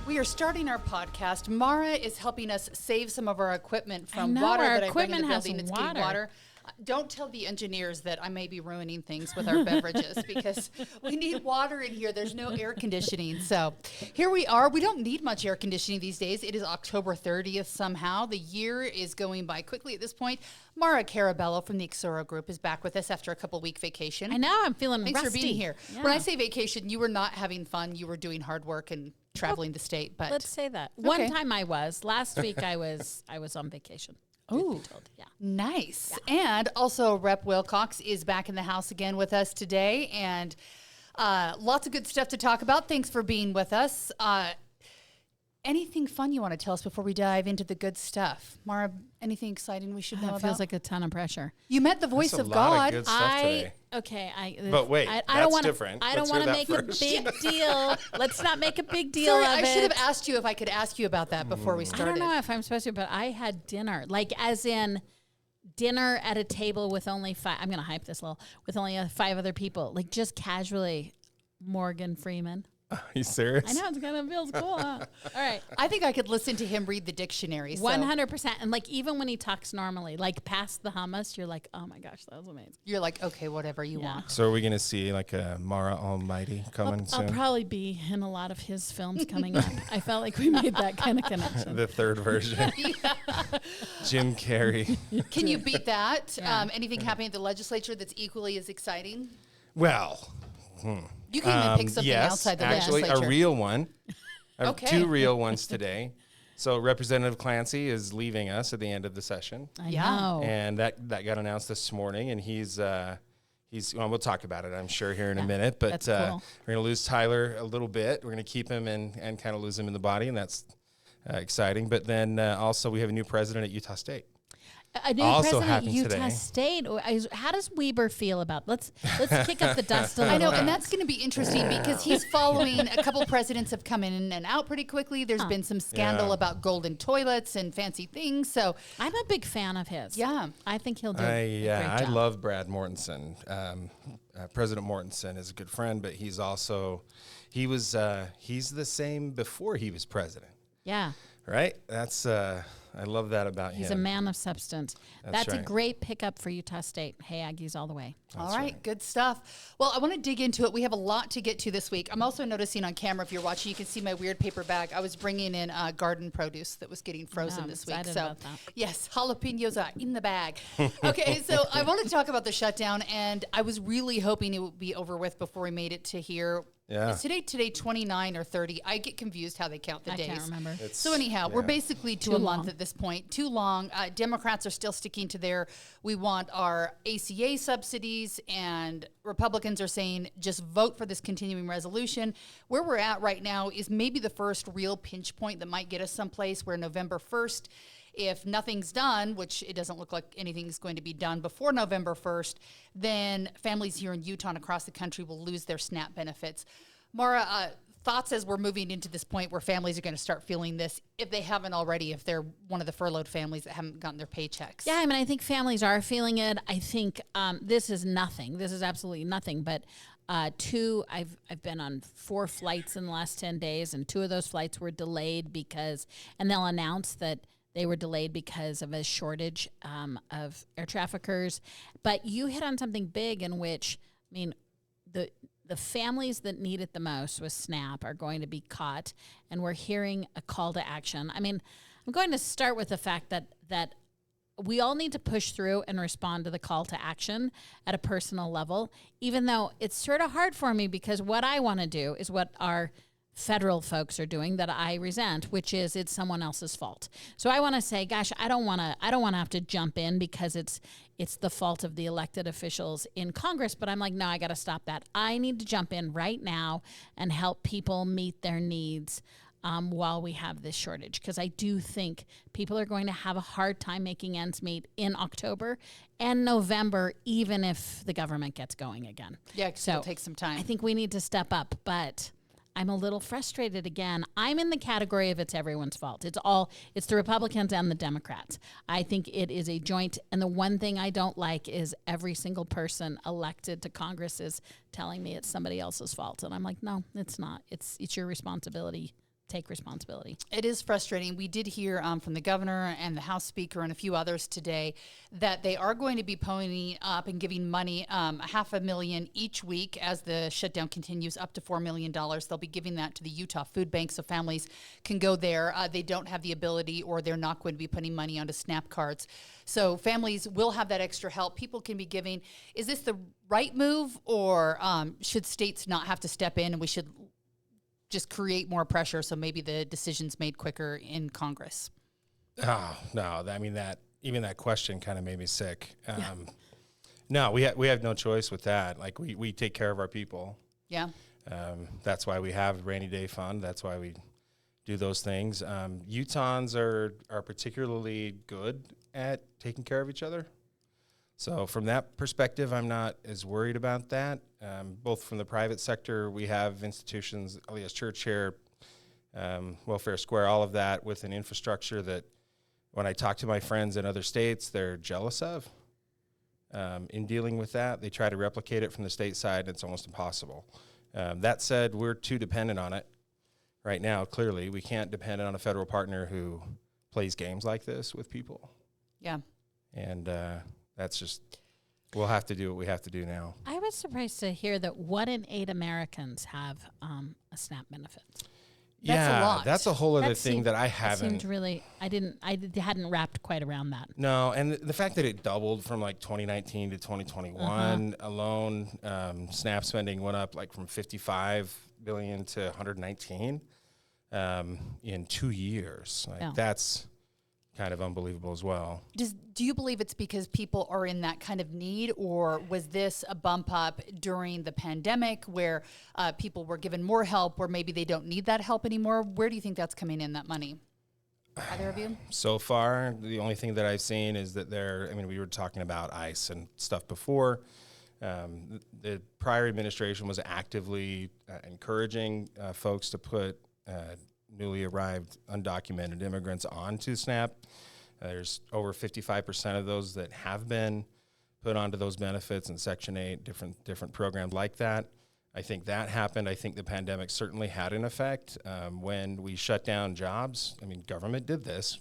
We are starting our podcast. Maura is helping us save some of our equipment from I know, water our that I bring in the equipment has building. It's water. getting water. Don't tell the engineers that I may be ruining things with our beverages because we need water in here. There's no air conditioning. So here we are. We don't need much air conditioning these days. It is October 30th somehow. The year is going by quickly at this point. Maura Carabello from the Exoro group is back with us after a couple-week vacation. I know, I'm feeling Thanks rusty. for being here. Yeah. When I say vacation, you were not having fun. You were doing hard work and traveling the state. But Let's say that. Okay. One time I was. Last week I was on vacation. Oh, yeah. nice. Yeah. And also Rep. Wilcox is back in the house again with us today. And lots of good stuff to talk about. Thanks for being with us. Anything fun you want to tell us before we dive into the good stuff? Maura, anything exciting we should know about? It feels like a ton of pressure. You met the voice That's of a lot God. of good stuff today. But wait, I that's don't wanna, different. I don't Let's want hear to that make first. a big deal. Let's not make a big deal Sorry, of I it. should have asked you if I could ask you about that before we I started. don't know if I'm supposed to, but I had dinner, like as in dinner at a table with only five. I'm going to hype this a little, with only 5 other people, like just casually. Morgan Freeman. Are you serious? I know, it's kind of feels cool. Huh? All right. I think I could listen to him read the dictionary. So 100%. And like, even when he talks normally, like past the hummus, you're like, oh my gosh, that was amazing. you're like, okay, whatever you want. So are we going to see like a Mara Almighty coming I'll soon? probably be in a lot of his films coming up. I felt like we made that kind of connection. The third version. Jim Carrey. Can you beat that? Yeah. Anything happening at the legislature that's equally as exciting? Well, You can even pick something yes, outside the actually, legislature. a real one. I have Okay. 2 real ones today. So Representative Clancy is leaving us at the end of the session. I Yeah. know. And that got announced this morning, and he's well, we'll talk about it, I'm sure, here in a minute. But that's cool. we're going to lose Tyler a little bit. We're going to keep him and kind of lose him in the body, and that's exciting. But then also we have a new president at Utah State. A new Also president at happened Utah today. State. How does Weber feel about? Let's kick up the dust a little. I know, bit. and that's going to be interesting because he's following a couple presidents have come in and out pretty quickly. There's been some scandal Yeah. about golden toilets and fancy things. So, I'm a big fan of his. yeah. I think he'll do a great I job. love Brad Mortensen. President Mortensen is a good friend, but he's also he's the same before he was president, Yeah, right? That's I love that about him. he's a man of substance. That's a right. great pickup for Utah State. Hey, Aggies all the way. All right, good stuff. Well, I want to dig into it. We have a lot to get to this week. I'm also noticing on camera, if you're watching, you can see my weird paper bag. I was bringing in garden produce that was getting frozen I'm this week. excited So, about that. yes, jalapenos are in the bag. Okay, so I want to talk about the shutdown, and I was really hoping it would be over with before we made it to here. Yeah. Is today 29 or 30? I get confused how they count the I days. can't remember. So anyhow, we're basically to Too a month long. at this point. Too long. Democrats are still sticking to their, we want our ACA subsidies, and Republicans are saying just vote for this continuing resolution. Where we're at right now is maybe the first real pinch point that might get us someplace where November 1st, if nothing's done, which it doesn't look like anything's going to be done before November 1st, then families here in Utah and across the country will lose their SNAP benefits. Maura, thoughts as we're moving into this point where families are going to start feeling this, if they haven't already, if they're one of the furloughed families that haven't gotten their paychecks? Yeah, I mean, I think families are feeling it. I think this is nothing. This is absolutely nothing. But I've been on 4 flights in the last 10 days, and 2 of those flights were delayed because, and they'll announce that they were delayed because of a shortage of air traffickers. But you hit on something big in which, I mean, the families that need it the most with SNAP are going to be caught, and we're hearing a call to action. I mean, I'm going to start with the fact that we all need to push through and respond to the call to action at a personal level, even though it's sort of hard for me because what I want to do is what our federal folks are doing that I resent, which is it's someone else's fault. So I want to say, gosh, I don't want to have to jump in because it's the fault of the elected officials in Congress, but I'm like, no, I got to stop that. I need to jump in right now and help people meet their needs while we have this shortage, because I do think people are going to have a hard time making ends meet in October and November, even if the government gets going again. Yeah, so it'll take some time. I think we need to step up, but I'm a little frustrated again. I'm in the category of it's everyone's fault. It's the Republicans and the Democrats. I think it is a joint, and the one thing I don't like is every single person elected to Congress is telling me it's somebody else's fault. And I'm like, no, it's not. It's your responsibility take responsibility. It is frustrating. We did hear from the governor and the House Speaker and a few others today that they are going to be ponying up and giving money, $500,000 each week as the shutdown continues, up to $4 million. They'll be giving that to the Utah Food Bank so families can go there. They don't have the ability, or they're not going to be putting money onto SNAP cards. So families will have that extra help. People can be giving. Is this the right move, or should states not have to step in and we should just create more pressure so maybe the decision's made quicker in Congress? Oh, no. I mean, even that question kind of made me sick. No, we have no choice with that. Like, we take care of our people. Yeah. That's why we have rainy day fund. That's why we do those things. Utahns are particularly good at taking care of each other. So from that perspective, I'm not as worried about that. Both from the private sector, we have institutions, Elias Church here, Welfare Square, all of that with an infrastructure that when I talk to my friends in other states, they're jealous of. In dealing with that, they try to replicate it from the state side, and it's almost impossible. That said, we're too dependent on it right now. Clearly, we can't depend on a federal partner who plays games like this with people. Yeah. And that's just, we'll have to do what we have to do now. I was surprised to hear that 1 in 8 Americans have a SNAP benefit. That's a lot. That's a whole other That thing seemed- that I That haven't. seemed really, I hadn't wrapped quite around that. No, and the fact that it doubled from like 2019 to 2021 alone, SNAP spending went up like from 55 billion to 119 in 2 years. Like, Yeah. that's kind of unbelievable as well. Do you believe it's because people are in that kind of need, or was this a bump up during the pandemic where people were given more help, where maybe they don't need that help anymore? Where do you think that's coming in, that money? Either of you? So far, the only thing that I've seen is that we were talking about ICE and stuff before. The prior administration was actively encouraging folks to put newly arrived undocumented immigrants onto SNAP. There's over 55% of those that have been put onto those benefits in Section 8, different programs like that. I think that happened. I think the pandemic certainly had an effect. When we shut down jobs, government did this.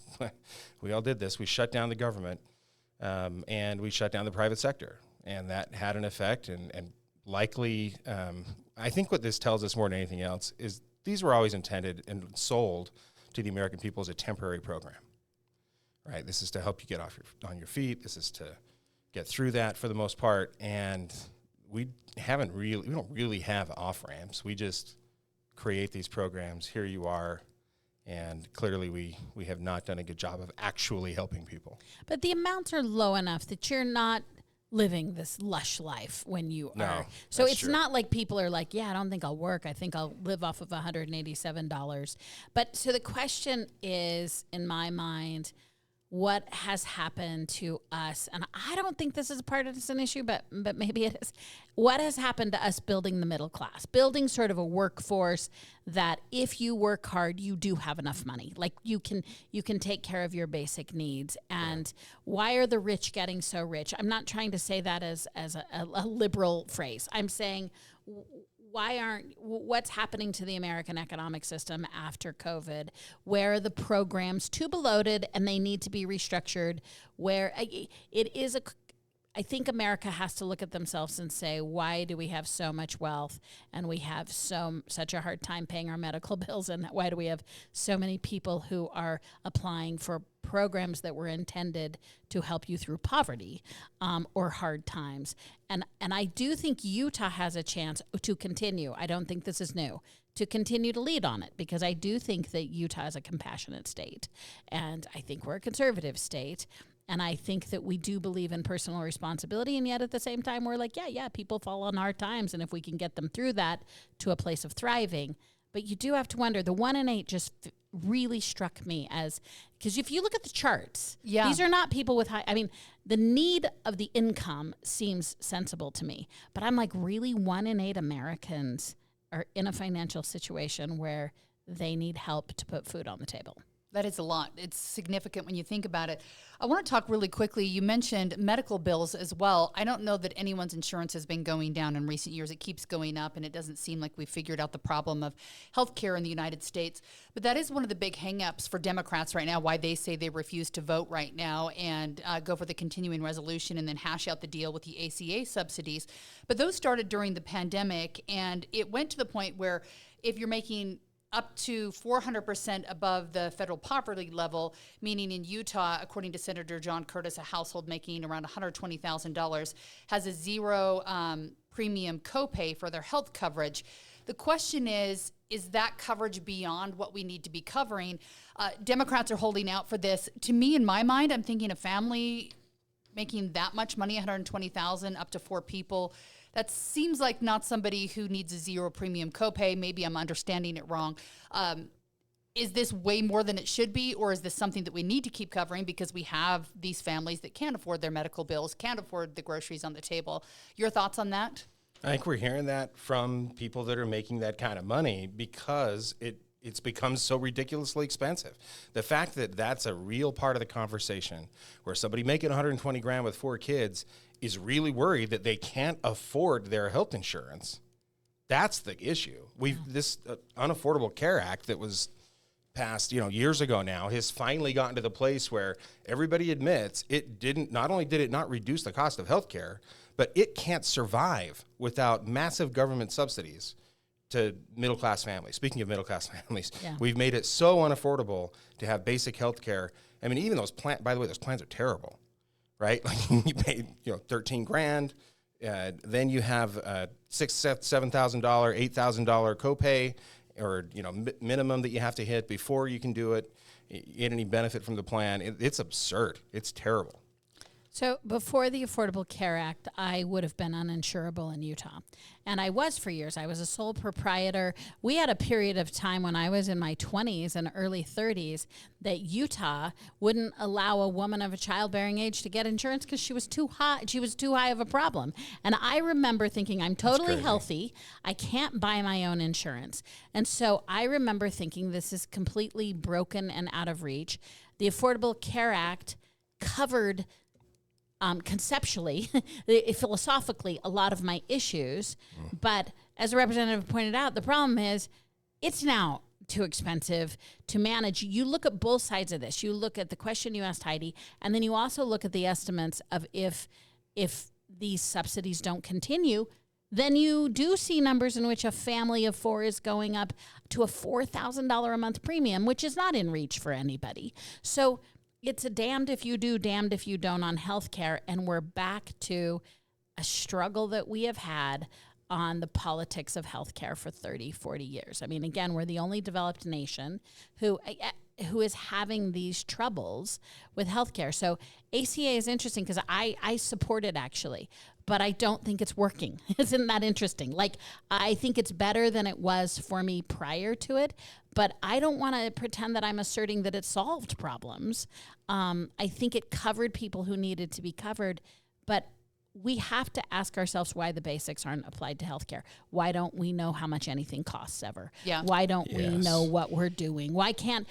We all did this. We shut down the government, and we shut down the private sector. And that had an effect. And likely, I think what this tells us more than anything else is these were always intended and sold to the American people as a temporary program, right? This is to help you get on your feet. This is to get through that for the most part. And we don't really have off ramps. We just create these programs. Here you are. And clearly we have not done a good job of actually helping people. But the amounts are low enough that you're not living this lush life when you are. So it's true. not like people are like, yeah, I don't think I'll work. I think I'll live off of $187. But so the question is, in my mind, what has happened to us? And I don't think this is part of this an issue, but maybe it is. What has happened to us building the middle class, building sort of a workforce that if you work hard, you do have enough money. Like you can take care of your basic needs. And why are the rich getting so rich? I'm not trying to say that as a liberal phrase. I'm saying, what's happening to the American economic system after COVID? Where are the programs too bloated and they need to be restructured? Where it is I think America has to look at themselves and say, why do we have so much wealth and we have such a hard time paying our medical bills? And why do we have so many people who are applying for programs that were intended to help you through poverty or hard times? And I do think Utah has a chance to continue. I don't think this is new. To continue to lead on it, because I do think that Utah is a compassionate state. And I think we're a conservative state. And I think that we do believe in personal responsibility. And yet at the same time, we're like, yeah, people fall on hard times. And if we can get them through that to a place of thriving. But you do have to wonder, the 1 in 8 just really struck me as, because if you look at the charts, these are not people with the need of the income seems sensible to me. But I'm like, really, 1 in 8 Americans are in a financial situation where they need help to put food on the table. That is a lot. It's significant when you think about it. I want to talk really quickly. You mentioned medical bills as well. I don't know that anyone's insurance has been going down in recent years. It keeps going up, and it doesn't seem like we've figured out the problem of healthcare in the United States. But that is one of the big hangups for Democrats right now, why they say they refuse to vote right now and go for the continuing resolution and then hash out the deal with the ACA subsidies. But those started during the pandemic, and it went to the point where if you're making up to 400% above the federal poverty level, meaning in Utah, according to Senator John Curtis, a household making around $120,000 has a zero premium copay for their health coverage. The question is that coverage beyond what we need to be covering? Democrats are holding out for this. To me, in my mind, I'm thinking a family making that much money, $120,000 up to 4 people, that seems like not somebody who needs a zero premium copay. Maybe I'm understanding it wrong. Is this way more than it should be, or is this something that we need to keep covering because we have these families that can't afford their medical bills, can't afford the groceries on the table? Your thoughts on that? I think we're hearing that from people that are making that kind of money because it's become so ridiculously expensive. The fact that that's a real part of the conversation, where somebody making 120 grand with 4 kids is really worried that they can't afford their health insurance. That's the issue. This Unaffordable Care Act that was passed, years ago now, has finally gotten to the place where everybody admits not only did it not reduce the cost of health care, but it can't survive without massive government subsidies to middle-class families. Speaking of middle-class families, we've made it so unaffordable to have basic health care. I mean, even those plans, by the way, those plans are terrible, right? Like you pay, $13 grand, then you have a $6,000, $7,000, $8,000 copay, or minimum that you have to hit before you can do it. Get any benefit from the plan? It's absurd. It's terrible. So before the Affordable Care Act, I would have been uninsurable in Utah. And I was for years. I was a sole proprietor. We had a period of time when I was in my 20s and early 30s that Utah wouldn't allow a woman of a childbearing age to get insurance because she was too high. She was too high of a problem. And I remember thinking, I'm totally healthy. I can't buy my own insurance. And so I remember thinking this is completely broken and out of reach. The Affordable Care Act covered conceptually, philosophically, a lot of my issues. But as a representative pointed out, the problem is it's now too expensive to manage. You look at both sides of this. You look at the question you asked Heidi, and then you also look at the estimates of if these subsidies don't continue, then you do see numbers in which a family of 4 is going up to a $4,000 a month premium, which is not in reach for anybody. So it's a damned if you do, damned if you don't on healthcare, and we're back to a struggle that we have had on the politics of healthcare for 30, 40 years. I mean, again, we're the only developed nation who is having these troubles with healthcare. So ACA is interesting because I support it actually, but I don't think it's working. Isn't that interesting? Like, I think it's better than it was for me prior to it, but I don't want to pretend that I'm asserting that it solved problems. I think it covered people who needed to be covered, but we have to ask ourselves why the basics aren't applied to healthcare. Why don't we know how much anything costs ever? Yeah. Why don't we know what we're doing? Why can't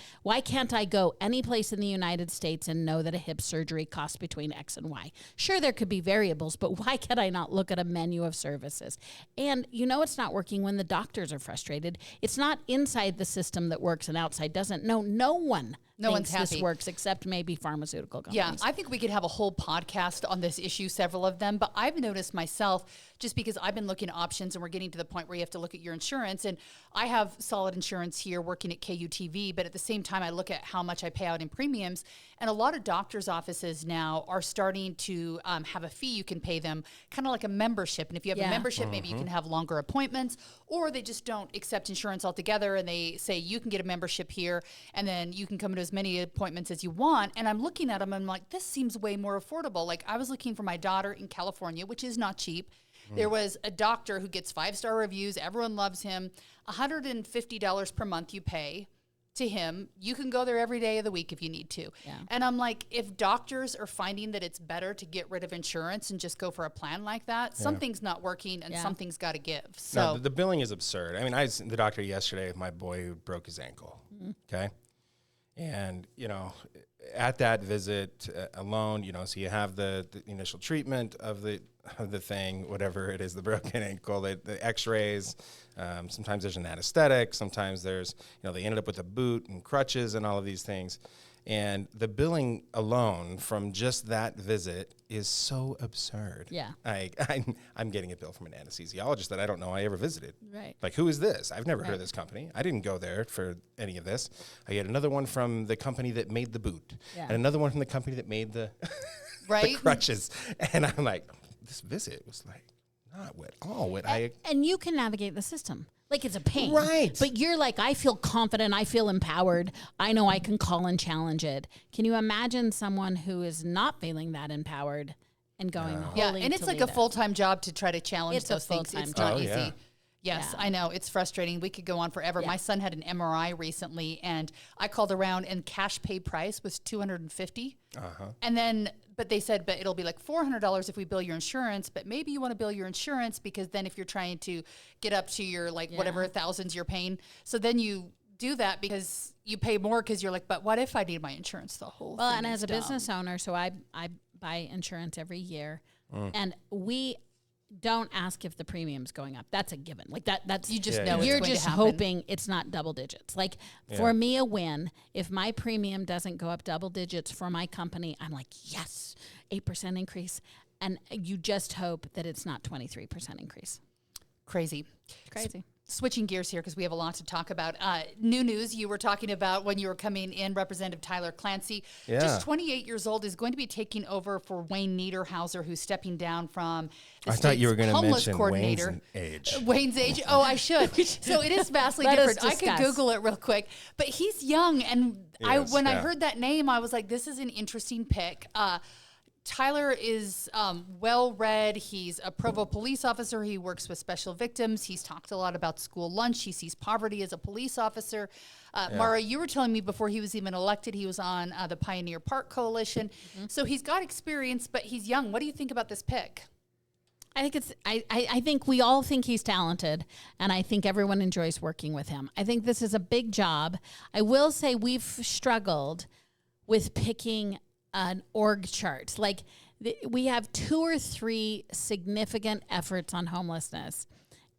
I go any place in the United States and know that a hip surgery costs between X and Y? Sure, there could be variables, but why can I not look at a menu of services? And it's not working when the doctors are frustrated. It's not inside the system that works and outside doesn't. No one one's thinks this happy. works except maybe pharmaceutical companies. Yeah, I think we could have a whole podcast on this issue, several of them, but I've noticed myself, just because I've been looking at options and we're getting to the point where you have to look at your insurance, and I have solid insurance here working at KUTV, but at the same time I look at how much I pay out in premiums, and a lot of doctors' offices now are starting to have a fee you can pay them, kind of like a membership, and if you have a membership, maybe you can have longer appointments, or they just don't accept insurance altogether, and they say you can get a membership here, and then you can come to as many appointments as you want. And I'm looking at them and I'm like, this seems way more affordable. Like, I was looking for my daughter in California, which is not cheap. There was a doctor who gets 5-star reviews. Everyone loves him. $150 per month you pay to him. You can go there every day of the week if you need to. Yeah. And I'm like, if doctors are finding that it's better to get rid of insurance and just go for a plan like that, something's not working and something's got to give. So no, the billing is absurd. I mean, I was the doctor yesterday with my boy who broke his ankle. Okay. And, at that visit alone, so you have the initial treatment of the thing, whatever it is, the broken ankle, the x-rays. Sometimes there's an anesthetic. Sometimes there's, they ended up with a boot and crutches and all of these things. And the billing alone from just that visit is so absurd. Yeah. I'm getting a bill from an anesthesiologist that I don't know I ever visited. Right. Like, who is this? I've never heard of this company. I didn't go there for any of this. I get another one from the company that made the boot. Yeah. And another one from the company that made the, the crutches. And I'm like, this visit was like not at all what I... And you can navigate the system. Like, it's a pain. Right. But you're like, I feel confident. I feel empowered. I know I can call and challenge it. Can you imagine someone who is not feeling that empowered and going, Yeah, and it's like a full-time job to try to challenge It's a those things. full-time It's not job. easy. Yeah. Yes, Yeah. I know. It's frustrating. We could go on forever. Yeah. My son had an MRI recently, and I called around, and cash pay price was $250. And then, but they said, but it'll be like $400 if we bill your insurance, but maybe you want to bill your insurance because then if you're trying to get up to your, like, whatever thousands you're paying, so then you do that because you pay more because you're like, but what if I need my insurance? The whole Well, thing and is as a dumb. business owner, so I buy insurance every year, and we don't ask if the premium's going up. That's a given. Like that's You just Yeah, know yeah. it's you're going just to happen. hoping it's not double digits. Like for me, a win. If my premium doesn't go up double digits for my company, I'm like, yes, 8% increase, and you just hope that it's not 23% increase. Crazy. Crazy. Switching gears here because we have a lot to talk about. New news you were talking about when you were coming in, Representative Tyler Clancy, just 28 years old, is going to be taking over for Wayne Niederhauser, who's stepping down from the I thought you were going to homeless mention coordinator. Wayne's age. Wayne's age? Oh, I should. So it is vastly Let us different. I could discuss. Google it real quick. But he's young, and Yes, when I yeah. heard that name, I was like, this is an interesting pick. Tyler is well-read. He's a Provo police officer. He works with special victims. He's talked a lot about school lunch. He sees poverty as a police officer. Maura, you were telling me before he was even elected, he was on the Pioneer Park Coalition. So he's got experience, but he's young. What do you think about this pick? I think it's. I think we all think he's talented, and I think everyone enjoys working with him. I think this is a big job. I will say we've struggled with picking an org chart. Like we have 2 or 3 significant efforts on homelessness,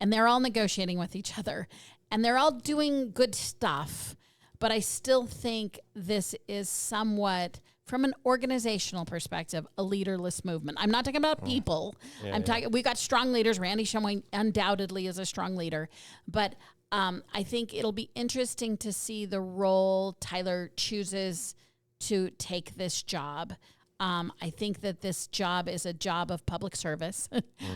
and they're all negotiating with each other, and they're all doing good stuff. But I still think this is somewhat, from an organizational perspective, a leaderless movement. I'm not talking about people. I'm talking. We've got strong leaders. Randy Shumway undoubtedly is a strong leader, but I think it'll be interesting to see the role Tyler chooses to take this job. I think that this job is a job of public service.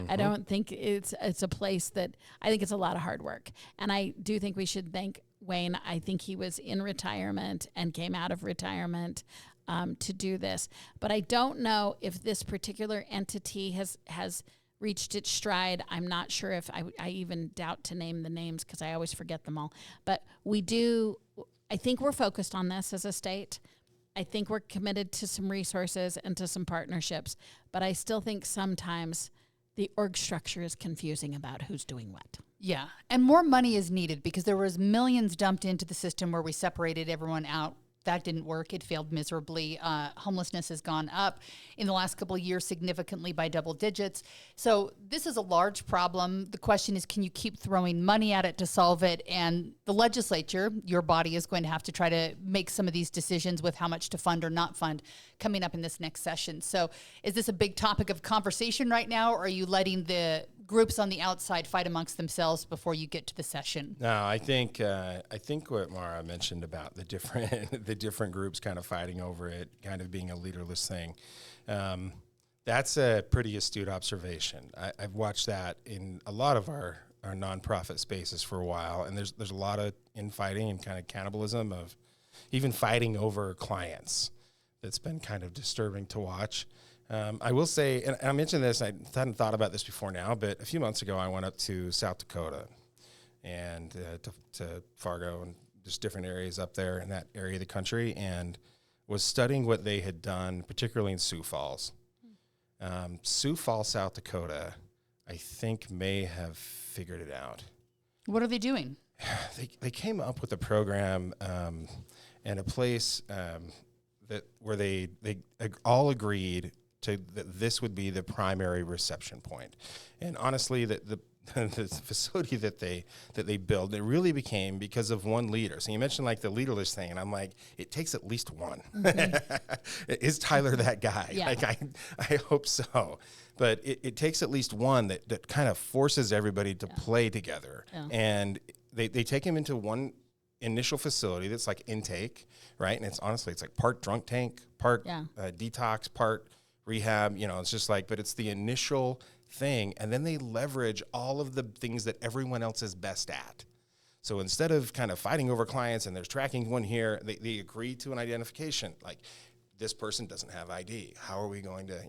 I don't think it's a place that, I think it's a lot of hard work. And I do think we should thank Wayne. I think he was in retirement and came out of retirement to do this. But I don't know if this particular entity has reached its stride. I'm not sure if I even doubt to name the names because I always forget them all. But I think we're focused on this as a state. I think we're committed to some resources and to some partnerships, but I still think sometimes the org structure is confusing about who's doing what. Yeah, and more money is needed because there was millions dumped into the system where we separated everyone out. That didn't work. It failed miserably. Homelessness has gone up in the last couple of years significantly by double digits. So this is a large problem. The question is, can you keep throwing money at it to solve it? And the legislature, your body, is going to have to try to make some of these decisions with how much to fund or not fund coming up in this next session. So is this a big topic of conversation right now, or are you letting the groups on the outside fight amongst themselves before you get to the session? No, I think what Maura mentioned about the different groups kind of fighting over it, kind of being a leaderless thing, that's a pretty astute observation. I've watched that in a lot of our nonprofit spaces for a while, and there's a lot of infighting and kind of cannibalism of even fighting over clients. That's been kind of disturbing to watch. I will say, and I mentioned this, I hadn't thought about this before now, but a few months ago I went up to South Dakota and to Fargo and just different areas up there in that area of the country, and was studying what they had done, particularly in Sioux Falls. Sioux Falls, South Dakota, I think may have figured it out. What are they doing? They came up with a program and a place where they all agreed that this would be the primary reception point. And honestly, the facility that they built, it really became because of one leader. So you mentioned like the leaderless thing, and I'm like, it takes at least one. Is Tyler that guy? Yeah. Like I hope so. But it takes at least one that kind of forces everybody to play together. Yeah. And they take him into one initial facility that's like intake, right? And it's like part drunk tank, part detox, part rehab. It's just like, but it's the initial thing, and then they leverage all of the things that everyone else is best at. So instead of kind of fighting over clients and there's tracking one here, they agree to an identification. Like, this person doesn't have ID. How are we going to,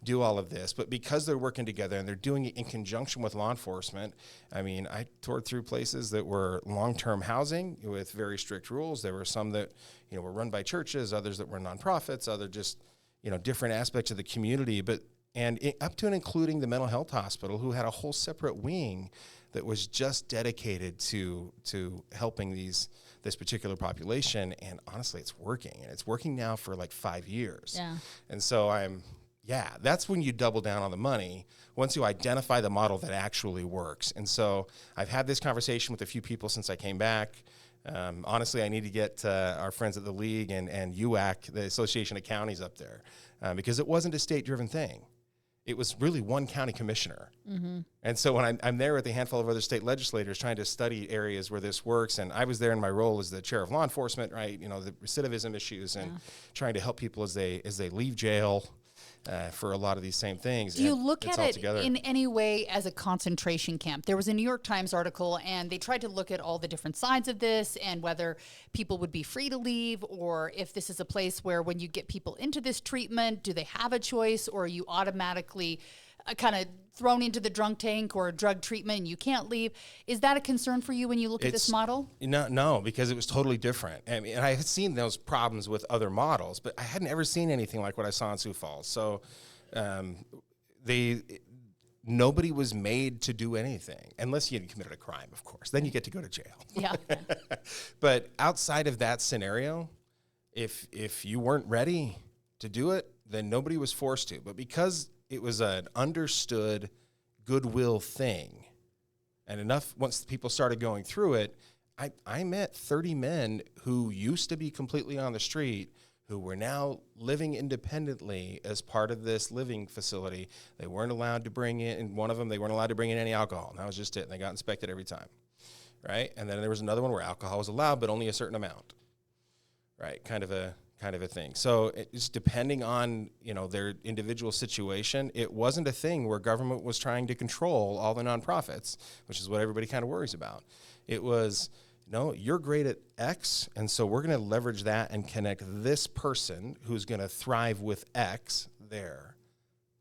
do all of this? But because they're working together and they're doing it in conjunction with law enforcement, I mean, I toured through places that were long-term housing with very strict rules. There were some that, were run by churches, others that were nonprofits, other just, different aspects of the community. Up to and including the mental health hospital, who had a whole separate wing that was just dedicated to helping this particular population. And honestly, it's working. And it's working now for like 5 years. Yeah. And so that's when you double down on the money, once you identify the model that actually works. And so I've had this conversation with a few people since I came back. Honestly, I need to get our friends at the league and UAC, the Association of Counties, up there, because it wasn't a state-driven thing. It was really one county commissioner. Mm-hmm. And so when I'm there with a handful of other state legislators trying to study areas where this works, and I was there in my role as the chair of law enforcement, right? The recidivism issues and trying to help people as they leave jail for a lot of these same things. Do you look at it in any way as a concentration camp? There was a New York Times article, and they tried to look at all the different sides of this and whether people would be free to leave, or if this is a place where when you get people into this treatment, do they have a choice, or are you automatically kind of thrown into the drunk tank or drug treatment and you can't leave? Is that a concern for you when you look at this model? No, because it was totally different. I mean, and I had seen those problems with other models, but I hadn't ever seen anything like what I saw in Sioux Falls. So nobody was made to do anything unless you had committed a crime, of course. Then you get to go to jail. Yeah. But outside of that scenario, if you weren't ready to do it, then nobody was forced to. But because it was an understood goodwill thing, and enough, once people started going through it, I met 30 men who used to be completely on the street, who were now living independently as part of this living facility. They weren't allowed to bring in, one of them, they weren't allowed to bring in any alcohol. And that was just it. And they got inspected every time, right? And then there was another one where alcohol was allowed, but only a certain amount, right? Kind of a thing. So it's depending on, their individual situation. It wasn't a thing where government was trying to control all the nonprofits, which is what everybody kind of worries about. It was, you're great at X, and so we're going to leverage that and connect this person who's going to thrive with X there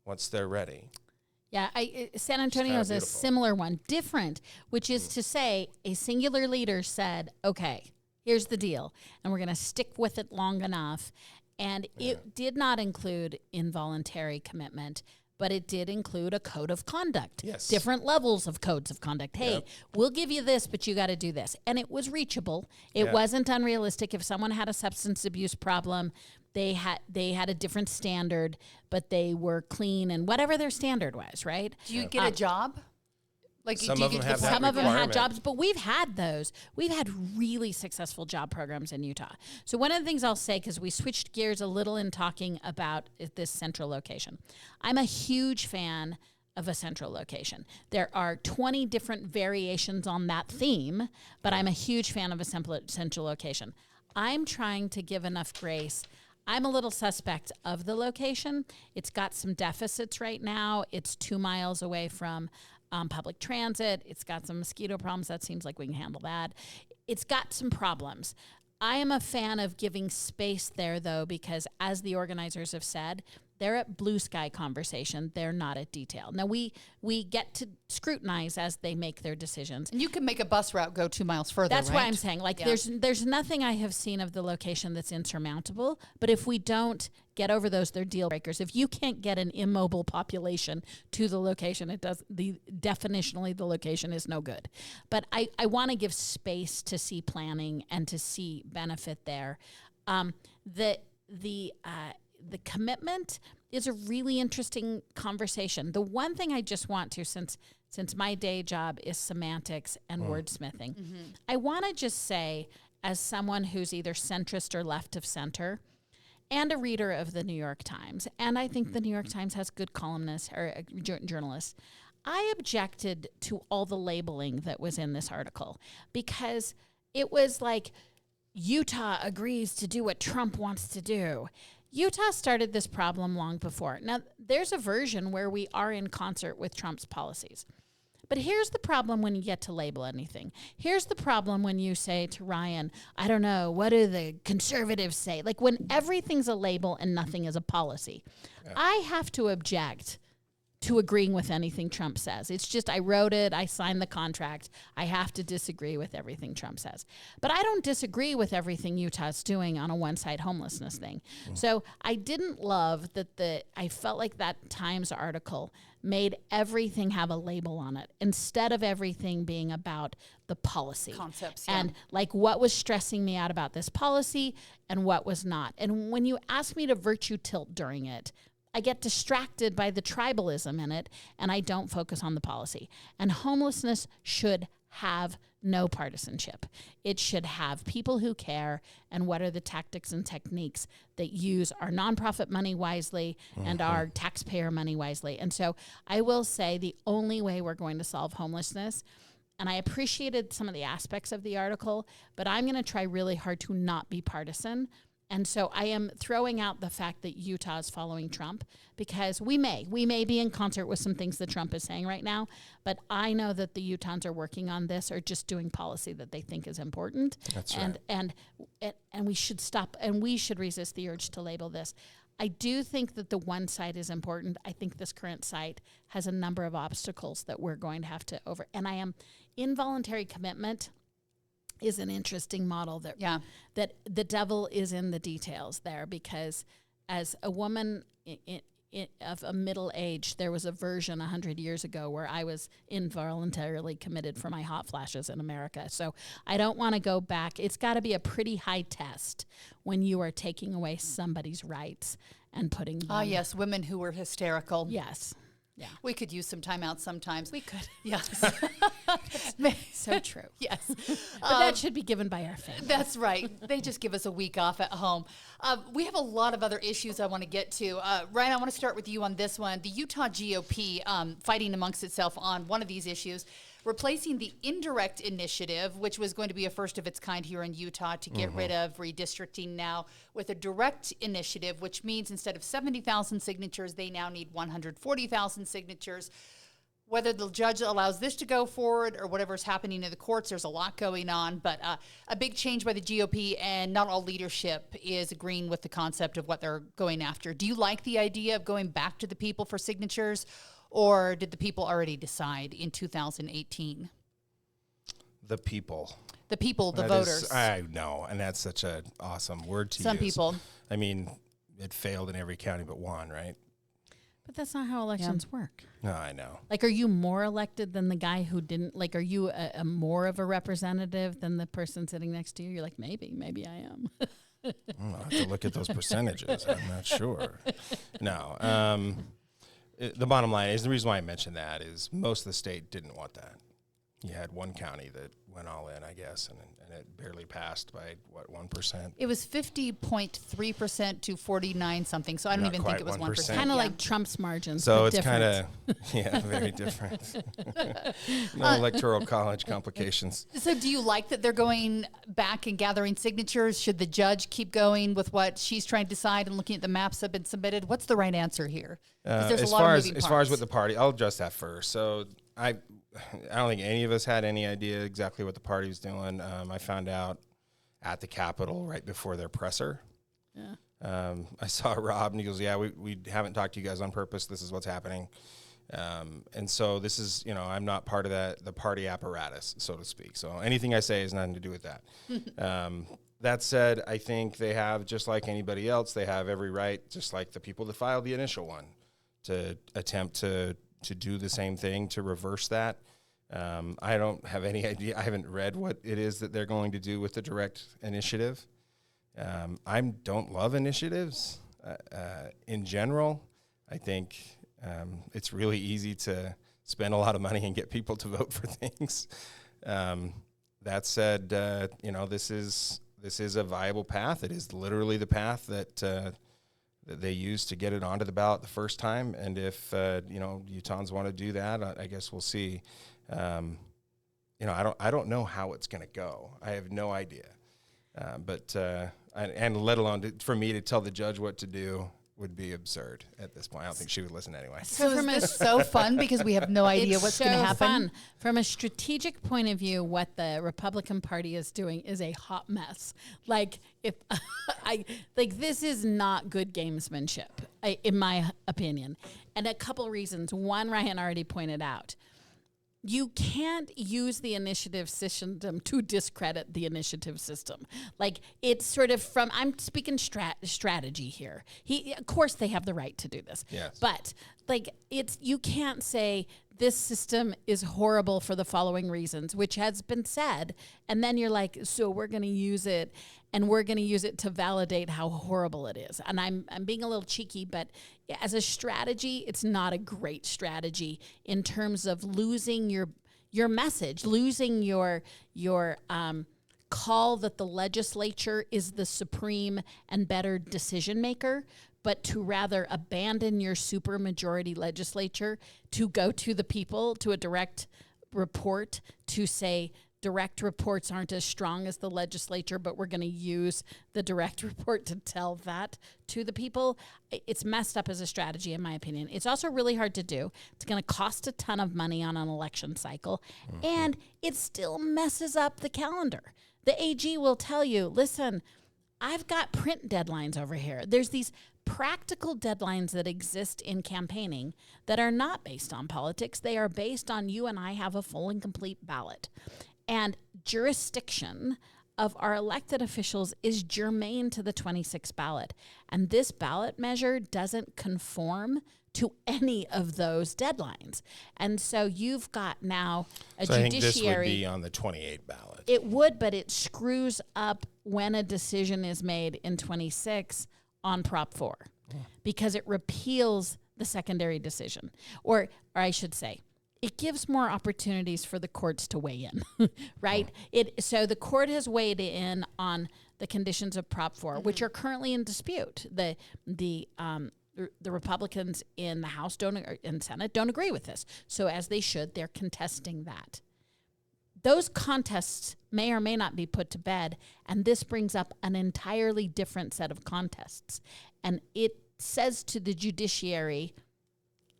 once they're ready. Yeah, San Antonio is a similar one, different, which is to say a singular leader said, okay, here's the deal, and we're going to stick with it long enough. And it did not include involuntary commitment, but it did include a code of conduct. Yes. Different levels of codes of conduct. Hey, we'll give you this, but you got to do this. And it was reachable. It wasn't unrealistic. If someone had a substance abuse problem, they had a different standard, but they were clean and whatever their standard was, right? Do you get a job? Like some of them have that Some of them had jobs, but we've had those. We've had really successful job programs in Utah. So one of the things I'll say, because we switched gears a little in talking about this central location, I'm a huge fan of a central location. There are 20 different variations on that theme, but I'm a huge fan of a central location. I'm trying to give enough grace. I'm a little suspect of the location. It's got some deficits right now. It's 2 miles away from public transit. It's got some mosquito problems. That seems like we can handle that. It's got some problems. I am a fan of giving space there, though, because as the organizers have said, They're at blue sky conversation. They're not at detail. Now, we get to scrutinize as they make their decisions. And you can make a bus route go 2 miles further, That's right? why I'm saying, like, there's nothing I have seen of the location that's insurmountable. But if we don't get over those, they're deal breakers. If you can't get an immobile population to the location, definitionally the location is no good. But I want to give space to see planning and to see benefit there. The commitment is a really interesting conversation. The one thing I just want to, since my day job is semantics and wordsmithing, I want to just say, as someone who's either centrist or left of center, and a reader of the New York Times, and I think the New York Times has good columnists or journalists, I objected to all the labeling that was in this article because it was like, Utah agrees to do what Trump wants to do. Utah started this problem long before. Now, there's a version where we are in concert with Trump's policies. But here's the problem when you get to label anything. Here's the problem when you say to Ryan, I don't know, what do the conservatives say? Like when everything's a label and nothing is a policy. Yeah. I have to object to agreeing with anything Trump says. It's just, I wrote it, I signed the contract. I have to disagree with everything Trump says. But I don't disagree with everything Utah's doing on a one-side homelessness thing. So I didn't love that I felt like that Times article made everything have a label on it instead of everything being about the policy. Concepts, and like what was stressing me out about this policy and what was not. And when you ask me to virtue tilt during it, I get distracted by the tribalism in it, and I don't focus on the policy. And homelessness should have no partisanship. It should have people who care, and what are the tactics and techniques that use our nonprofit money wisely and our taxpayer money wisely. And so I will say the only way we're going to solve homelessness, and I appreciated some of the aspects of the article, but I'm going to try really hard to not be partisan. And so I am throwing out the fact that Utah is following Trump because we may be in concert with some things that Trump is saying right now, but I know that the Utahns are working on this or just doing policy that they think is important. That's right. And we should stop and we should resist the urge to label this. I do think that the one side is important. I think this current site has a number of obstacles that we're going to have to and I am involuntary commitment is an interesting model that the devil is in the details there, because as a woman of a middle age, there was a version 100 years ago where I was involuntarily committed for my hot flashes in America. So I don't want to go back. It's got to be a pretty high test when you are taking away somebody's rights and putting them. Yes, women who were hysterical. Yes. Yeah. We could use some time out sometimes. We could. Yes. So true. Yes. But that should be given by our family. That's right. They just give us a week off at home. We have a lot of other issues I want to get to. Ryan, I want to start with you on this one. The Utah GOP fighting amongst itself on one of these issues, replacing the indirect initiative, which was going to be a first of its kind here in Utah to get rid of redistricting now, with a direct initiative, which means instead of 70,000 signatures, they now need 140,000 signatures. Whether the judge allows this to go forward or whatever's happening in the courts, there's a lot going on. But a big change by the GOP, and not all leadership is agreeing with the concept of what they're going after. Do you like the idea of going back to the people for signatures, or did the people already decide in 2018? The people. The people, the voters. I know, and that's such an awesome word to use. Some people. I mean, it failed in every county but one, right? But that's not how elections work. No, I know. Like, are you more elected than the guy who didn't? Like, are you a more of a representative than the person sitting next to you? You're like, maybe I am. I'll have to look at those percentages. I'm not sure. No. The bottom line is, the reason why I mentioned that is most of the state didn't want that. You had one county that went all in, I guess, and it barely passed by, 1%? It was 50.3% to 49 something, so I don't even think it was 1%. Kind of like Trump's margins. So it's kind of, very different. No electoral college complications. So do you like that they're going back and gathering signatures? Should the judge keep going with what she's trying to decide and looking at the maps that have been submitted? What's the right answer here? There's a lot of moving parts. As far as with the party, I'll address that first. So I don't think any of us had any idea exactly what the party was doing. I found out at the Capitol right before their presser. I saw Rob, and he goes, yeah, we haven't talked to you guys on purpose. This is what's happening. And so this is, I'm not part of the party apparatus, so to speak. So anything I say has nothing to do with that. That said, I think they have, just like anybody else, they have every right, just like the people that filed the initial one, to attempt to do the same thing, to reverse that. I don't have any idea. I haven't read what it is that they're going to do with the direct initiative. I don't love initiatives in general. I think it's really easy to spend a lot of money and get people to vote for things. That said, this is a viable path. It is literally the path that they used to get it onto the ballot the first time. And if Utahns want to do that, I guess we'll see. I don't know how it's going to go. I have no idea. And let alone for me to tell the judge what to do would be absurd at this point. I don't think she would listen anyway. So is this so fun because we have no idea what's going to happen? Fun. From a strategic point of view, what the Republican Party is doing is a hot mess. Like this is not good gamesmanship, in my opinion. And a couple reasons. One, Ryan already pointed out. You can't use the initiative system to discredit the initiative system. Like, it's sort of I'm speaking strategy here. Of course they have the right to do this. Yes. But you can't say this system is horrible for the following reasons, which has been said. And then you're like, so we're going to use it, and we're going to use it to validate how horrible it is. And I'm being a little cheeky, but as a strategy, it's not a great strategy in terms of losing your message, losing your call that the legislature is the supreme and better decision maker, but to rather abandon your supermajority legislature to go to the people, to a direct report, to say direct reports aren't as strong as the legislature, but we're going to use the direct report to tell that to the people. It's messed up as a strategy, in my opinion. It's also really hard to do. It's going to cost a ton of money on an election cycle, and it still messes up the calendar. The AG will tell you, listen, I've got print deadlines over here. There's these practical deadlines that exist in campaigning that are not based on politics. They are based on you and I have a full and complete ballot. And jurisdiction of our elected officials is germane to the 26 ballot. And this ballot measure doesn't conform to any of those deadlines. And so you've got now a judiciary. I think this would be on the 28 ballot. It would, but it screws up when a decision is made in 26 on Prop 4 because it repeals the secondary decision. Or I should say, it gives more opportunities for the courts to weigh in, right? So the court has weighed in on the conditions of Prop 4, which are currently in dispute. The Republicans in the House and Senate don't agree with this. So as they should, they're contesting that. Those contests may or may not be put to bed, and this brings up an entirely different set of contests. And it says to the judiciary,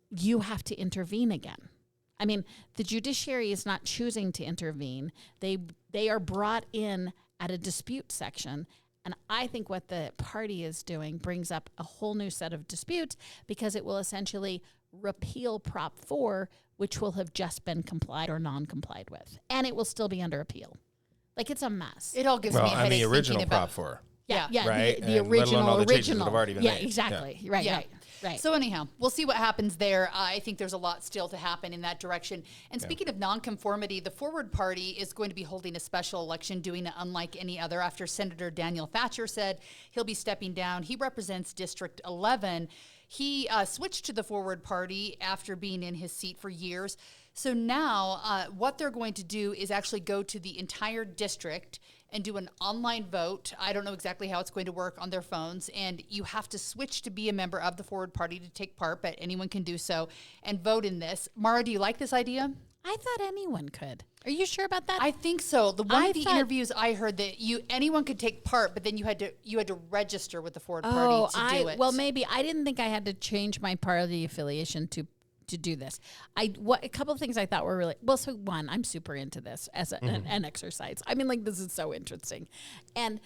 you have to intervene again. I mean, the judiciary is not choosing to intervene. They are brought in at a dispute section. And I think what the party is doing brings up a whole new set of disputes because it will essentially repeal Prop 4, which will have just been complied or non-complied with. And it will still be under appeal. Like, it's a mess. It all gives me a headache the original thinking Prop about 4. Yeah, right? the original. That have already been made. Exactly. Yeah. Right. So anyhow, we'll see what happens there. I think there's a lot still to happen in that direction. And speaking of nonconformity, the Forward Party is going to be holding a special election, doing it unlike any other, after Senator Daniel Thatcher said he'll be stepping down. He represents District 11. He switched to the Forward Party after being in his seat for years. So now what they're going to do is actually go to the entire district and do an online vote. I don't know exactly how it's going to work on their phones. And you have to switch to be a member of the Forward Party to take part, but anyone can do so and vote in this. Maura, do you like this idea? I thought anyone could. Are you sure about that? I think so. The interviews I heard that anyone could take part, but then you had to register with the Forward Party to do it. Well, maybe I didn't think I had to change my party affiliation to do this. A couple of things I thought were really so. One, I'm super into this as an exercise. I mean, like, this is so interesting, and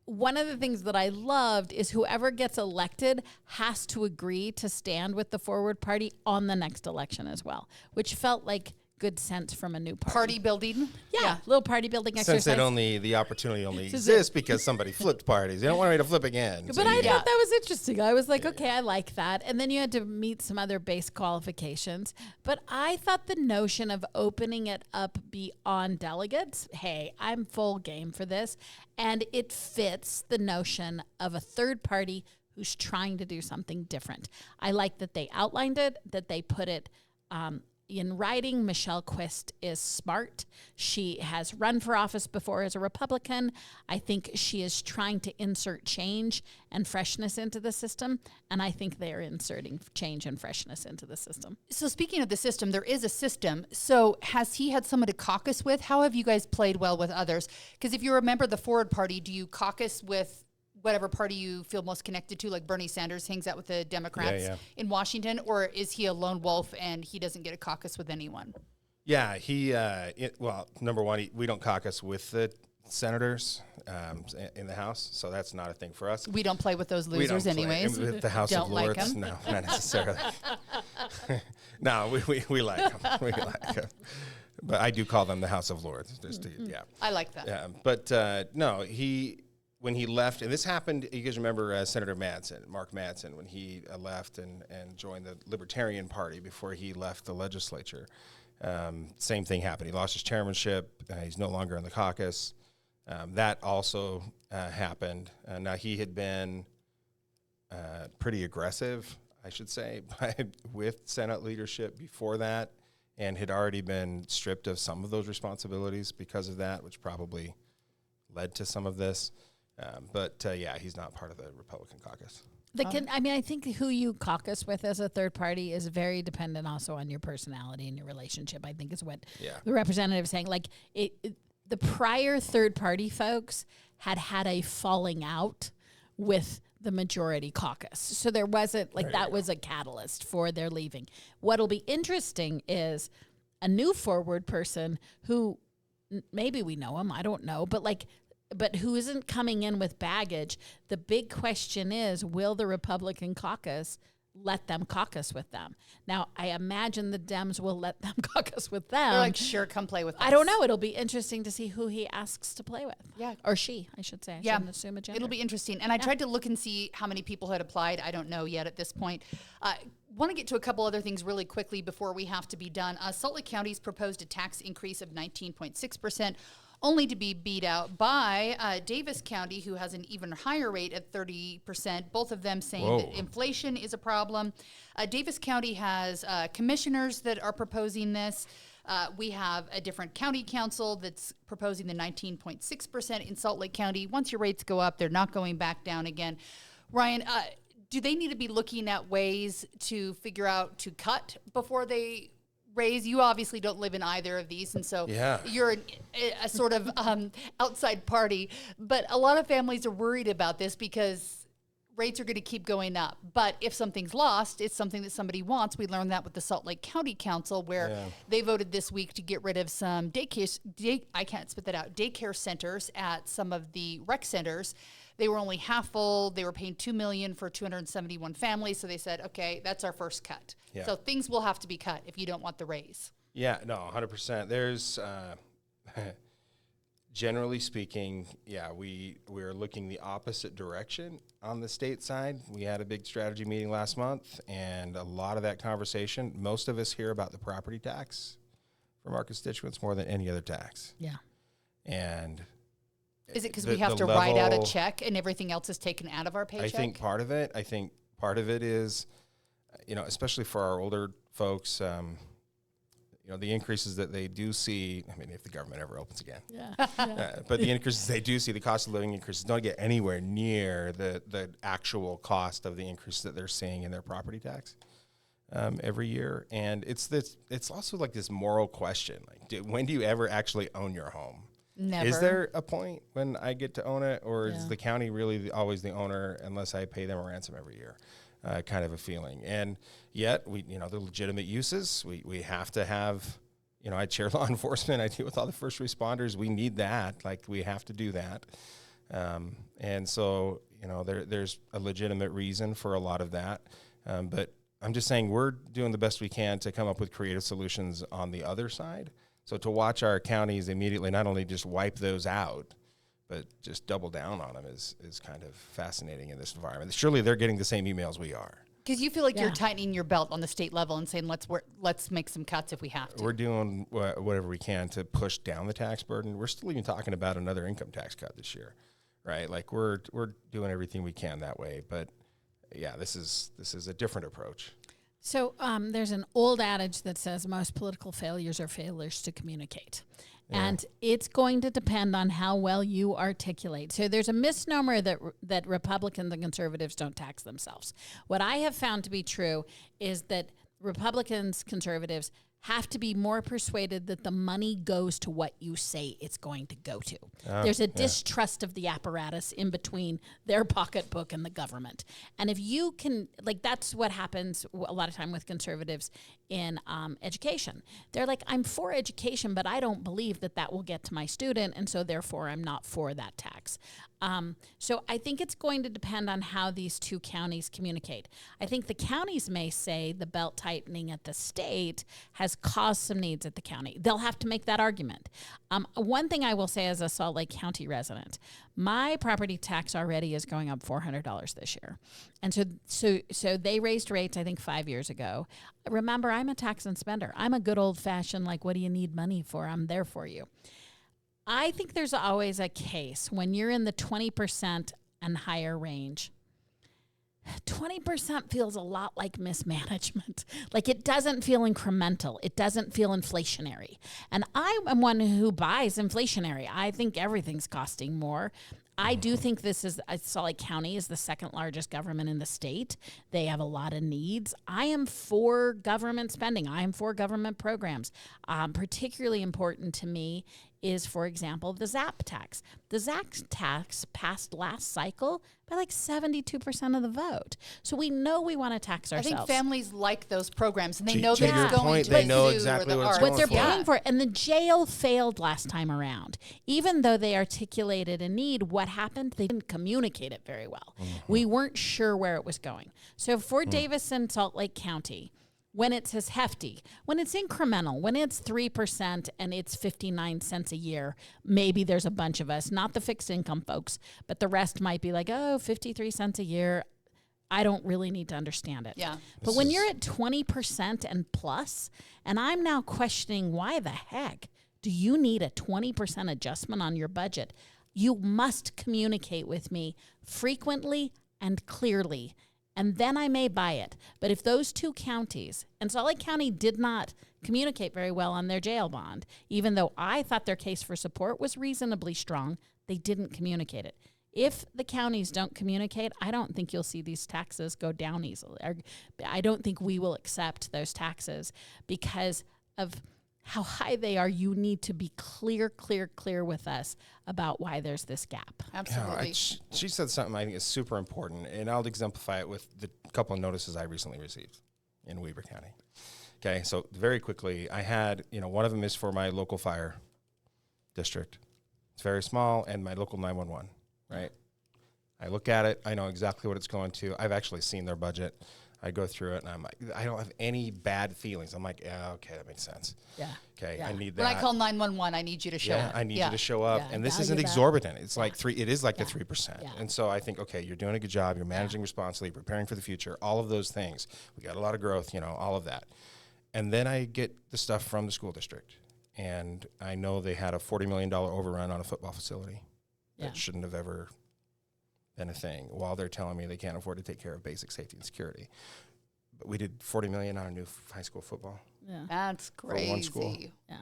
one of the things that I loved is whoever gets elected has to agree to stand with the Forward Party on the next election as well, which felt like good sense from a new Party building. Yeah, little party building exercise. Since the opportunity only exists because somebody flipped parties. You don't want me to flip again. But So I you- thought that was interesting. I was like, okay, I like that. And then you had to meet some other base qualifications. But I thought the notion of opening it up beyond delegates, hey, I'm full game for this. And it fits the notion of a third party who's trying to do something different. I like that they outlined it, that they put it in writing. Michelle Quist is smart. She has run for office before as a Republican. I think she is trying to insert change and freshness into the system, and I think they are inserting change and freshness into the system. So speaking of the system, there is a system. So has he had someone to caucus with? How have you guys played well with others? Because if you remember the Forward Party, do you caucus with whatever party you feel most connected to, like Bernie Sanders hangs out with the Democrats in Washington, or is he a lone wolf and he doesn't get a caucus with anyone? Yeah, well, number one, we don't caucus with the senators in the House, so that's not a thing for us. We don't play with those We don't losers play anyways. with the House Don't of like Lords. 'em. No, not necessarily. No, we like them. We like them. But I do call them the House of Lords. Just to, I like that. Yeah, but no, when he left, and this happened, you guys remember Senator Mark Madsen, when he left and joined the Libertarian Party before he left the legislature. Same thing happened. He lost his chairmanship. He's no longer in the caucus. That also happened. Now, he had been pretty aggressive, I should say, with Senate leadership before that, and had already been stripped of some of those responsibilities because of that, which probably led to some of this. But he's not part of the Republican caucus. I think who you caucus with as a third party is very dependent also on your personality and your relationship, I think is what the representative is saying. Like the prior third party folks had a falling out with the majority caucus. So there wasn't that was a catalyst for their leaving. What'll be interesting is a new forward person who maybe we know him, I don't know, but who isn't coming in with baggage. The big question is, will the Republican caucus let them caucus with them? Now, I imagine the Dems will let them caucus with them. They're like, sure, come play with us. I don't know. It'll be interesting to see who he asks to play with. Yeah. Or she, I should say. I shouldn't assume a gender. It'll be interesting. And I tried to look and see how many people had applied. I don't know yet at this point. Want to get to a couple other things really quickly before we have to be done. Salt Lake County's proposed a tax increase of 19.6%. Only to be beat out by Davis County, who has an even higher rate at 30%, both of them saying that inflation is a problem. Davis County has commissioners that are proposing this. We have a different county council that's proposing the 19.6% in Salt Lake County. Once your rates go up, they're not going back down again. Ryan, do they need to be looking at ways to figure out to cut before they raise? You obviously don't live in either of these, and so you're a sort of outside party. But a lot of families are worried about this because rates are going to keep going up. But if something's lost, it's something that somebody wants. We learned that with the Salt Lake County Council, where they voted this week to get rid of some daycare centers at some of the rec centers. They were only half full. They were paying $2 million for 271 families. So they said, okay, that's our first cut. Yeah. So things will have to be cut if you don't want the raise. Yeah, no, 100%. There's, generally speaking, we're looking the opposite direction on the state side. We had a big strategy meeting last month, and a lot of that conversation, most of us hear about the property tax from our constituents more than any other tax. Yeah. And is it because we have to write out a check and everything else is taken out of our paycheck? I think part of it is, especially for our older folks, the increases that they do see. I mean, if the government ever opens again, but the increases they do see, the cost of living increases don't get anywhere near the actual cost of the increase that they're seeing in their property tax every year. And it's also like this moral question: like, when do you ever actually own your home? Never. Is there a point when I get to own it, or is the county really always the owner unless I pay them a ransom every year? Kind of a feeling. And yet, the legitimate uses, we have to have, I chair law enforcement, I deal with all the first responders. We need that. Like, we have to do that. And so, there's a legitimate reason for a lot of that. But I'm just saying we're doing the best we can to come up with creative solutions on the other side. So to watch our counties immediately not only just wipe those out, but just double down on them is kind of fascinating in this environment. Surely they're getting the same emails we are. Because you feel like you're tightening your belt on the state level and saying, let's make some cuts if we have to. We're doing whatever we can to push down the tax burden. We're still even talking about another income tax cut this year, right? Like we're doing everything we can that way. But yeah, this is a different approach. So there's an old adage that says most political failures are failures to communicate. Yeah. And it's going to depend on how well you articulate. So there's a misnomer that Republicans and conservatives don't tax themselves. What I have found to be true is that Republicans, conservatives have to be more persuaded that the money goes to what you say it's going to go to. There's a distrust of the apparatus in between their pocketbook and the government. And if you can, that's what happens a lot of time with conservatives in education. They're like, I'm for education, but I don't believe that will get to my student, and so therefore I'm not for that tax. So I think it's going to depend on how these two counties communicate. I think the counties may say the belt tightening at the state has caused some needs at the county. They'll have to make that argument. One thing I will say as a Salt Lake County resident, my property tax already is going up $400 this year. And so they raised rates, I think, 5 years ago. Remember, I'm a tax and spender. I'm a good old-fashioned, what do you need money for? I'm there for you. I think there's always a case when you're in the 20% and higher range. 20% feels a lot like mismanagement. It doesn't feel incremental. It doesn't feel inflationary. And I am one who buys inflationary. I think everything's costing more. I do think Salt Lake County is the second largest government in the state. They have a lot of needs. I am for government spending. I am for government programs. Particularly important to me is, for example, the ZAP tax. The ZAP tax passed last cycle by 72% of the vote. So we know we want to tax ourselves. I think families like those programs, and they know that your it's going point, to they the know zoo exactly or the what it's arts. what they're going for. paying for. And the jail failed last time around. Even though they articulated a need, what happened? They didn't communicate it very well. Mm-hmm. We weren't sure where it was going. So for Davis and Salt Lake County, when it's as hefty, when it's incremental, when it's 3% and it's 59 cents a year, maybe there's a bunch of us, not the fixed income folks, but the rest might be 53 cents a year. I don't really need to understand it. Yeah. But when you're at 20% and plus, and I'm now questioning why the heck do you need a 20% adjustment on your budget? You must communicate with me frequently and clearly, and then I may buy it. But if those two counties, and Salt Lake County did not communicate very well on their jail bond, even though I thought their case for support was reasonably strong, they didn't communicate it. If the counties don't communicate, I don't think you'll see these taxes go down easily. I don't think we will accept those taxes because of how high they are. You need to be clear with us about why there's this gap. Absolutely. She said something I think is super important, and I'll exemplify it with the couple of notices I recently received in Weber County. Okay, so very quickly, I had, one of them is for my local fire district. It's very small, and my local 911, right? I look at it. I know exactly what it's going to. I've actually seen their budget. I go through it, and I'm like, I don't have any bad feelings. I'm like, yeah, okay, that makes sense. Yeah. Okay, yeah. I need that. When I call 911, I need you to show up. I need you to show up. Yeah, and this value isn't that. exorbitant. It's like it is like the 3%. Yeah. And so I think, okay, you're doing a good job. You're managing responsibly, preparing for the future, all of those things. We got a lot of growth, all of that. And then I get the stuff from the school district. And I know they had a $40 million overrun on a football facility that shouldn't have ever been a thing, while they're telling me they can't afford to take care of basic safety and security. But we did $40 million on a new high school football. Yeah. That's crazy. For one school. Yeah.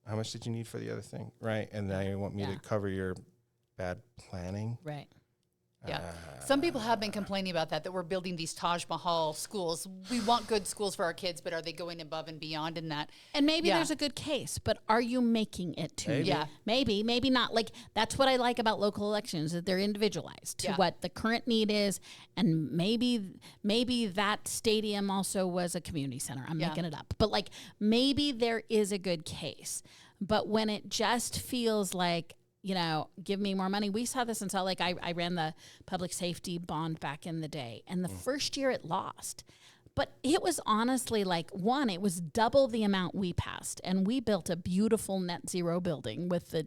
How much did you need for the other thing? Right. And then you want me to cover your bad planning? Right. Yeah. Some people have been complaining about that we're building these Taj Mahal schools. We want good schools for our kids, but are they going above and beyond in that? And maybe there's a good case, but are you making it to Maybe. Yeah. Maybe not. That's what I like about local elections, that they're individualized to what the current need is. And maybe that stadium also was a community center. I'm making it up. But maybe there is a good case. But when it just feels like, give me more money. We saw this in Salt Lake. I ran the public safety bond back in the day, and the first year it lost. But it was honestly it was double the amount we passed, and we built a beautiful net zero building with the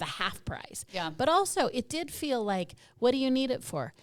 half price. Yeah. But also, it did feel like, what do you need it for?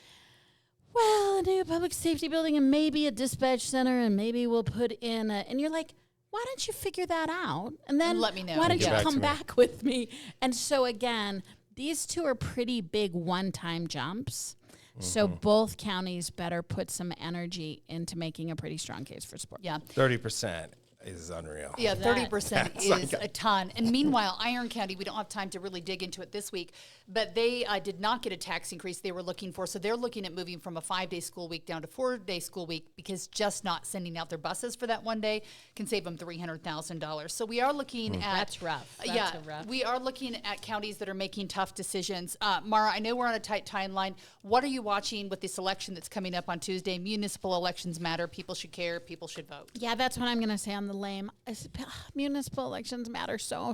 Well, a new public safety building and maybe a dispatch center, and maybe we'll put in and you're like, why don't you figure that out? And then let me know. Why don't Get you back come to me. back with me? And so again, these two are pretty big one-time jumps. So both counties better put some energy into making a pretty strong case for support. Yeah. 30% is unreal. Yeah, That- 30% is a ton. And meanwhile, Iron County, we don't have time to really dig into it this week, but they did not get a tax increase they were looking for. So they're looking at moving from a 5-day school week down to 4-day school week, because just not sending out their buses for that one day can save them $300,000. So we are looking at... That's rough. That's rough. We are looking at counties that are making tough decisions. Maura, I know we're on a tight timeline. What are you watching with this election that's coming up on Tuesday? Municipal elections matter. People should care. People should vote. Yeah, that's what I'm going to say on the lame. Municipal elections matter so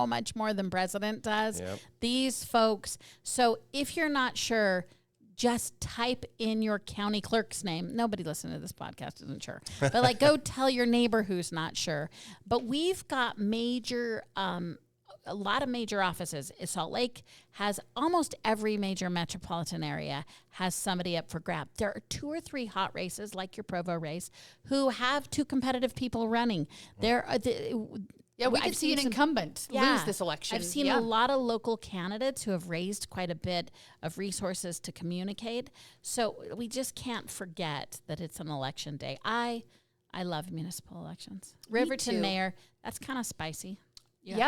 much more than president does. Yep. These folks. So if you're not sure, just type in your county clerk's name. Nobody listening to this podcast isn't sure. But go tell your neighbor who's not sure. But we've got a lot of major offices. Salt Lake has almost every major metropolitan area has somebody up for grab. There are 2 or 3 hot races, like your Provo race, who have 2 competitive people running. There are We could see an incumbent lose this election. I've seen a lot of local candidates who have raised quite a bit of resources to communicate. So we just can't forget that it's an election day. I love municipal elections. Riverton too. mayor, that's kind of spicy.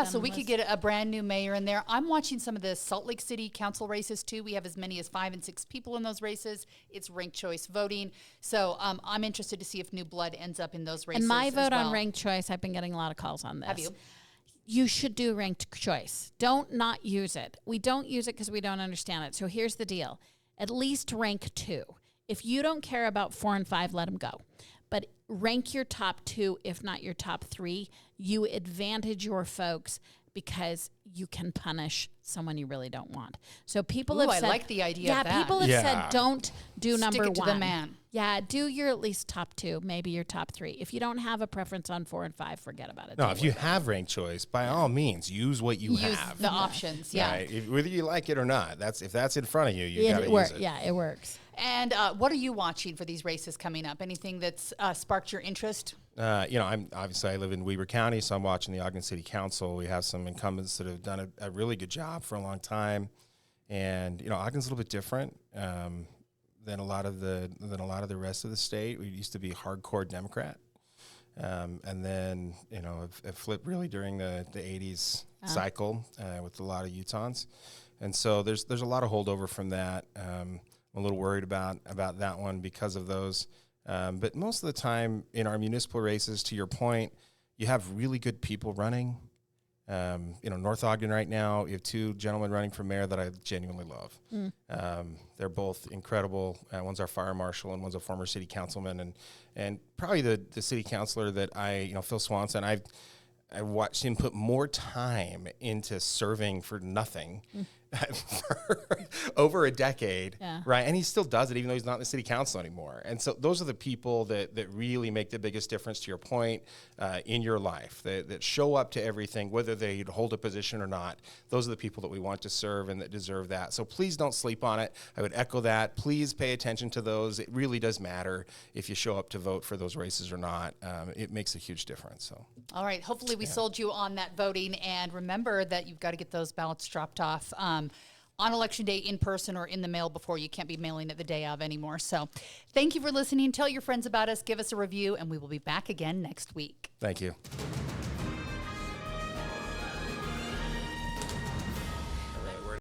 So we could get a brand new mayor in there. I'm watching some of the Salt Lake City council races too. We have as many as 5 and 6 people in those races. It's ranked choice voting. So I'm interested to see if new blood ends up in those races. And my vote as well. on ranked choice, I've been getting a lot of calls on this. Have you? You should do ranked choice. Don't not use it. We don't use it because we don't understand it. So here's the deal. At least rank 2. If you don't care about 4 and 5, let them go. But rank your top 2, if not your top 3. You advantage your folks because you can punish someone you really don't want. So people have said... I like the idea of that. people have said don't do number 1. Stick it to the man. Yeah, do your at least top 2, maybe your top 3. If you don't have a preference on 4 and 5, forget about it. No, Don't if you worry about have ranked choice, by all means, use what you Use have. the options. Yeah. Right? Whether you like it or not, if that's in front of you, you it. got to It use it. Yeah, it works. And what are you watching for these races coming up? Anything that's sparked your interest? I live in Weber County, so I'm watching the Ogden City Council. We have some incumbents that have done a really good job for a long time, and Ogden's a little bit different than a lot of the rest of the state. We used to be hardcore Democrat, and then it flipped really during the 80s cycle with a lot of Utahns, and so there's a lot of holdover from that. I'm a little worried about that one because of those. But most of the time in our municipal races, to your point, you have really good people running. North Ogden right now, you have 2 gentlemen running for mayor that I genuinely love. They're both incredible. One's our fire marshal and one's a former city councilman. And probably the city councilor that Phil Swanson, I watched him put more time into serving for nothing for over a decade, right? And he still does it, even though he's not in the city council anymore. And so those are the people that really make the biggest difference, to your point, in your life, that show up to everything, whether they hold a position or not. Those are the people that we want to serve and that deserve that. So please don't sleep on it. I would echo that. Please pay attention to those. It really does matter if you show up to vote for those races or not. It makes a huge difference. So, all right. Hopefully we sold you on that voting. And remember that you've got to get those ballots dropped off on election day in person or in the mail before. You can't be mailing it the day of anymore. So thank you for listening. Tell your friends about us. Give us a review, and we will be back again next week. thank you.